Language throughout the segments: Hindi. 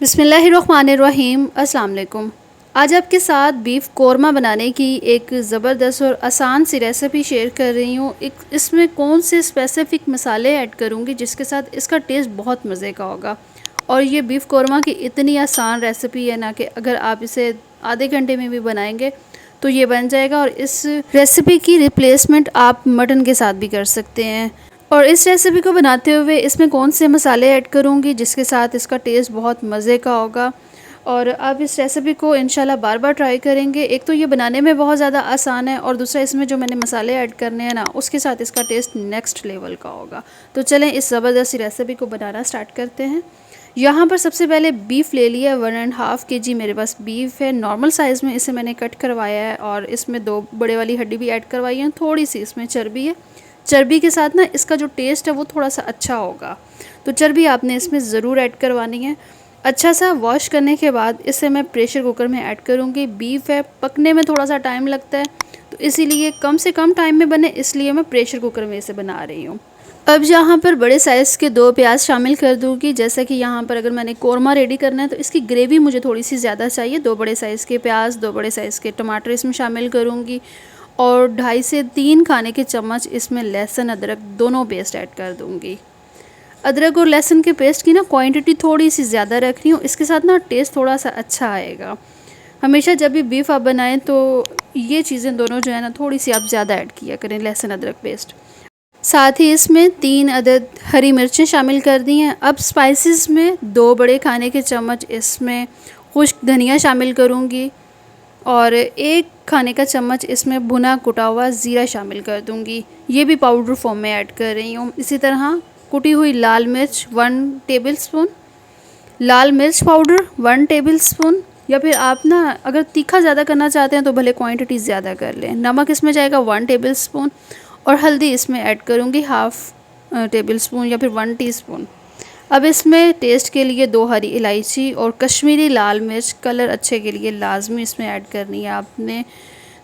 बिस्मिल्लाहिर्रहमानिर्रहीम। अस्सलाम वालेकुम। आज आपके साथ बीफ़ कोरमा बनाने की एक ज़बरदस्त और आसान सी रेसिपी शेयर कर रही हूँ। इसमें कौन से स्पेसिफ़िक मसाले ऐड करूँगी जिसके साथ इसका टेस्ट बहुत मज़े का होगा। और ये बीफ़ कोरमा की इतनी आसान रेसिपी है ना कि अगर आप इसे आधे घंटे में भी बनाएंगे तो ये बन जाएगा। और इस रेसिपी की रिप्लेसमेंट आप मटन के साथ भी कर सकते हैं। और इस रेसिपी को बनाते हुए इसमें कौन से मसाले ऐड करूँगी जिसके साथ इसका टेस्ट बहुत मज़े का होगा। और आप इस रेसिपी को इंशाल्लाह बार बार ट्राई करेंगे। एक तो ये बनाने में बहुत ज़्यादा आसान है और दूसरा इसमें जो मैंने मसाले ऐड करने हैं ना उसके साथ इसका टेस्ट नेक्स्ट लेवल का होगा। तो चलें इस ज़बरदस्त रेसिपी को बनाना स्टार्ट करते हैं। यहाँ पर सबसे पहले बीफ़ ले लिया 1.5 kg मेरे पास बीफ़ है। नॉर्मल साइज़ में इसे मैंने कट करवाया है और इसमें 2 बड़े वाली हड्डी भी ऐड करवाई है। थोड़ी सी इसमें चर्बी है। चर्बी के साथ ना इसका जो टेस्ट है वो थोड़ा सा अच्छा होगा, तो चर्बी आपने इसमें ज़रूर ऐड करवानी है। अच्छा सा वॉश करने के बाद इसे मैं प्रेशर कुकर में ऐड करूँगी। बीफ़ है, पकने में थोड़ा सा टाइम लगता है, तो इसीलिए कम से कम टाइम में बने इसलिए मैं प्रेशर कुकर में इसे बना रही हूँ। अब यहाँ पर बड़े साइज़ के 2 प्याज शामिल कर दूँगी। जैसा कि यहाँ पर अगर मैंने कोरमा रेडी करना है तो इसकी ग्रेवी मुझे थोड़ी सी ज़्यादा चाहिए। 2 बड़े साइज़ के प्याज, 2 बड़े साइज़ के टमाटर इसमें शामिल करूँगी और 2.5 से 3 खाने के चम्मच इसमें लहसुन अदरक दोनों पेस्ट ऐड कर दूँगी। अदरक और लहसुन के पेस्ट की ना क्वांटिटी थोड़ी सी ज़्यादा रख रही हूँ, इसके साथ ना टेस्ट थोड़ा सा अच्छा आएगा। हमेशा जब भी बीफ आप बनाएं तो ये चीज़ें दोनों जो है ना थोड़ी सी आप ज़्यादा ऐड किया करें, लहसुन अदरक पेस्ट। साथ ही इसमें 3 अदद हरी मिर्चें शामिल कर दी हैं। अब स्पाइसेस में 2 बड़े खाने के चम्मच इसमें खुश्क धनिया शामिल करूँगी और 1 खाने का चम्मच इसमें भुना कुटा हुआ ज़ीरा शामिल कर दूंगी। ये भी पाउडर फॉर्म में ऐड कर रही हूँ। इसी तरह कुटी हुई लाल मिर्च 1 टेबलस्पून, लाल मिर्च पाउडर 1 टेबलस्पून, या फिर आप ना अगर तीखा ज़्यादा करना चाहते हैं तो भले क्वांटिटी ज़्यादा कर लें। नमक इसमें जाएगा 1 टेबलस्पून और हल्दी इसमें ऐड करूँगी 1/2 टेबलस्पून या फिर 1 टीस्पून। अब इसमें टेस्ट के लिए 2 हरी इलायची और कश्मीरी लाल मिर्च कलर अच्छे के लिए लाजमी इसमें ऐड करनी है। आपने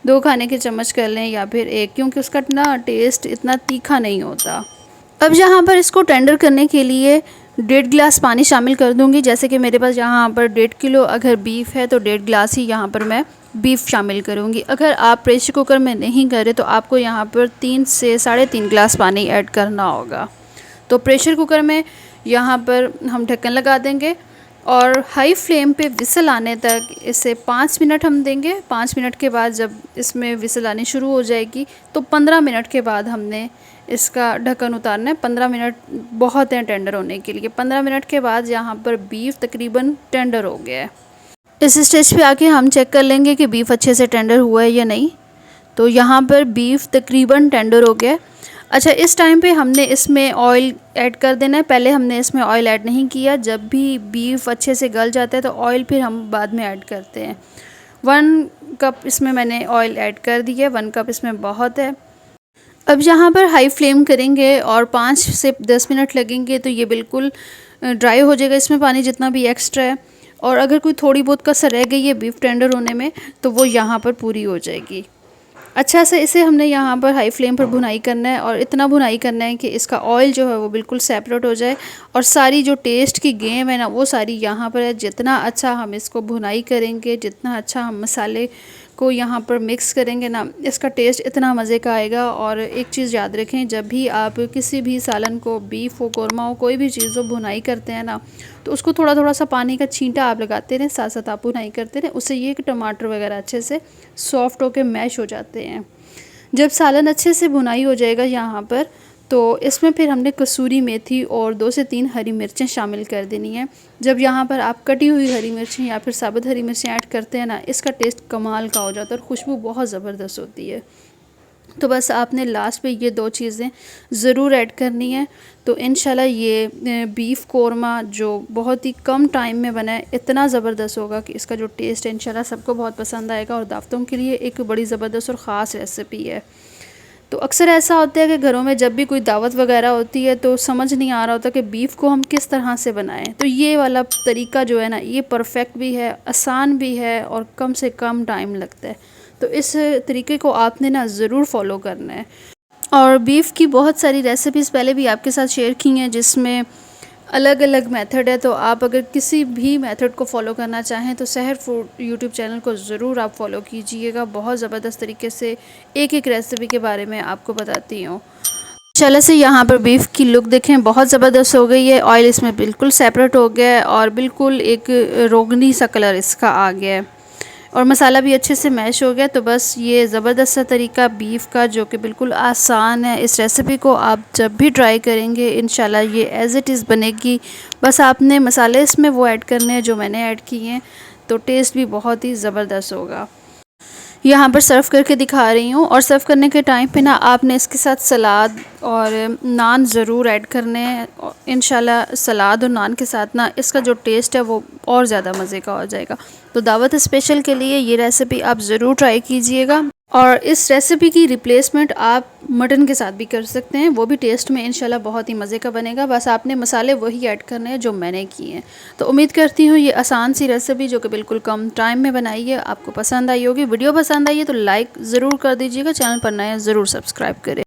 2 खाने के चम्मच कर लें या फिर 1, क्योंकि उसका ना टेस्ट इतना तीखा नहीं होता। अब यहाँ पर इसको टेंडर करने के लिए 1.5 गिलास पानी शामिल कर दूँगी। जैसे कि मेरे पास यहाँ पर 1.5 किलो अगर बीफ़ है तो 1.5 गिलास ही यहाँ पर मैं बीफ़ शामिल करूँगी। अगर आप प्रेशर कुकर में नहीं करें तो आपको यहाँ पर 3 से 3.5 गिलास पानी ऐड करना होगा। तो प्रेशर कुकर में यहाँ पर हम ढक्कन लगा देंगे और हाई फ्लेम पे विसल आने तक इसे 5 मिनट हम देंगे। 5 मिनट के बाद जब इसमें विसल आनी शुरू हो जाएगी तो 15 मिनट के बाद हमने इसका ढक्कन उतारना है। 15 मिनट बहुत हैं टेंडर होने के लिए। 15 मिनट के बाद यहाँ पर बीफ तकरीबन टेंडर हो गया है। इस स्टेज पे आके हम चेक कर लेंगे कि बीफ अच्छे से टेंडर हुआ है या नहीं। तो यहाँ पर बीफ तकरीबन टेंडर हो गया। अच्छा, इस टाइम पे हमने इसमें ऑयल ऐड कर देना है। पहले हमने इसमें ऑयल ऐड नहीं किया। जब भी बीफ अच्छे से गल जाता है तो ऑयल फिर हम बाद में ऐड करते हैं। 1 कप इसमें मैंने ऑयल ऐड कर दिया। 1 कप इसमें बहुत है। अब यहाँ पर हाई फ्लेम करेंगे और 5 से 10 मिनट लगेंगे तो ये बिल्कुल ड्राई हो जाएगा इसमें पानी जितना भी एक्स्ट्रा है। और अगर कोई थोड़ी बहुत कसर रह गई है बीफ टेंडर होने में तो वो यहाँ पर पूरी हो जाएगी। अच्छा से इसे हमने यहाँ पर हाई फ्लेम पर भुनाई करना है और इतना भुनाई करना है कि इसका ऑयल जो है वो बिल्कुल सेपरेट हो जाए और सारी जो टेस्ट की गेम है ना वो सारी यहाँ पर है। जितना अच्छा हम इसको भुनाई करेंगे, जितना अच्छा हम मसाले को यहाँ पर मिक्स करेंगे ना, इसका टेस्ट इतना मज़े का आएगा। और एक चीज़ याद रखें, जब भी आप किसी भी सालन को, बीफ हो, कोरमा हो, कोई भी चीज़ हो भुनाई करते हैं ना तो उसको थोड़ा थोड़ा सा पानी का छींटा आप लगाते रहें, साथ साथ आप भुनाई करते रहें। उससे ये कि टमाटर वगैरह अच्छे से सॉफ्ट होकर मैश हो जाते हैं। जब सालन अच्छे से भुनाई हो जाएगा यहाँ पर तो इसमें फिर हमने कसूरी मेथी और 2 से 3 हरी मिर्चें शामिल कर देनी है। जब यहाँ पर आप कटी हुई हरी मिर्चें या फिर साबुत हरी मिर्चें ऐड करते हैं ना, इसका टेस्ट कमाल का हो जाता है और खुशबू बहुत ज़बरदस्त होती है। तो बस आपने लास्ट पे ये 2 चीज़ें ज़रूर ऐड करनी है। तो इंशाल्लाह ये बीफ़ कोरमा जो बहुत ही कम टाइम में बना है इतना ज़बरदस्त होगा कि इसका जो टेस्ट है इंशाल्लाह सबको बहुत पसंद आएगा और दावतों के लिए एक बड़ी ज़बरदस्त और ख़ास रेसिपी है। तो अक्सर ऐसा होता है कि घरों में जब भी कोई दावत वगैरह होती है तो समझ नहीं आ रहा होता कि बीफ़ को हम किस तरह से बनाएं। तो ये वाला तरीका जो है ना ये परफेक्ट भी है, आसान भी है और कम से कम टाइम लगता है। तो इस तरीके को आपने ना ज़रूर फॉलो करना है। और बीफ़ की बहुत सारी रेसिपीज़ पहले भी आपके साथ शेयर की हैं जिसमें अलग अलग मेथड है, तो आप अगर किसी भी मेथड को फॉलो करना चाहें तो सहर फूड यूट्यूब चैनल को ज़रूर आप फॉलो कीजिएगा। बहुत ज़बरदस्त तरीके से एक एक रेसिपी के बारे में आपको बताती हूँ। चलो से यहाँ पर बीफ की लुक देखें, बहुत ज़बरदस्त हो गई है। ऑयल इसमें बिल्कुल सेपरेट हो गया है और बिल्कुल एक रोगनी सा कलर इसका आ गया है और मसाला भी अच्छे से मैश हो गया। तो बस ये ज़बरदस्त सा तरीका बीफ का, जो कि बिल्कुल आसान है। इस रेसिपी को आप जब भी ट्राई करेंगे इंशाल्लाह ये एज़ इट इज़ बनेगी। बस आपने मसाले इसमें वो ऐड करने हैं जो मैंने ऐड किए हैं, तो टेस्ट भी बहुत ही ज़बरदस्त होगा। यहाँ पर सर्व करके दिखा रही हूँ और सर्व करने के टाइम पे ना आपने इसके साथ सलाद और नान ज़रूर ऐड करने हैं। इंशाल्लाह सलाद और नान के साथ ना इसका जो टेस्ट है वो और ज़्यादा मज़े का हो जाएगा। तो दावत स्पेशल के लिए ये रेसिपी आप ज़रूर ट्राई कीजिएगा और इस रेसिपी की रिप्लेसमेंट आप मटन के साथ भी कर सकते हैं, वो भी टेस्ट में इंशाल्लाह बहुत ही मज़े का बनेगा। बस आपने मसाले वही ऐड करने हैं जो मैंने किए हैं। तो उम्मीद करती हूँ ये आसान सी रेसिपी जो कि बिल्कुल कम टाइम में बनाई है आपको पसंद आई होगी। वीडियो पसंद आई है तो लाइक ज़रूर कर दीजिएगा, चैनल पर नए ज़रूर सब्सक्राइब करें।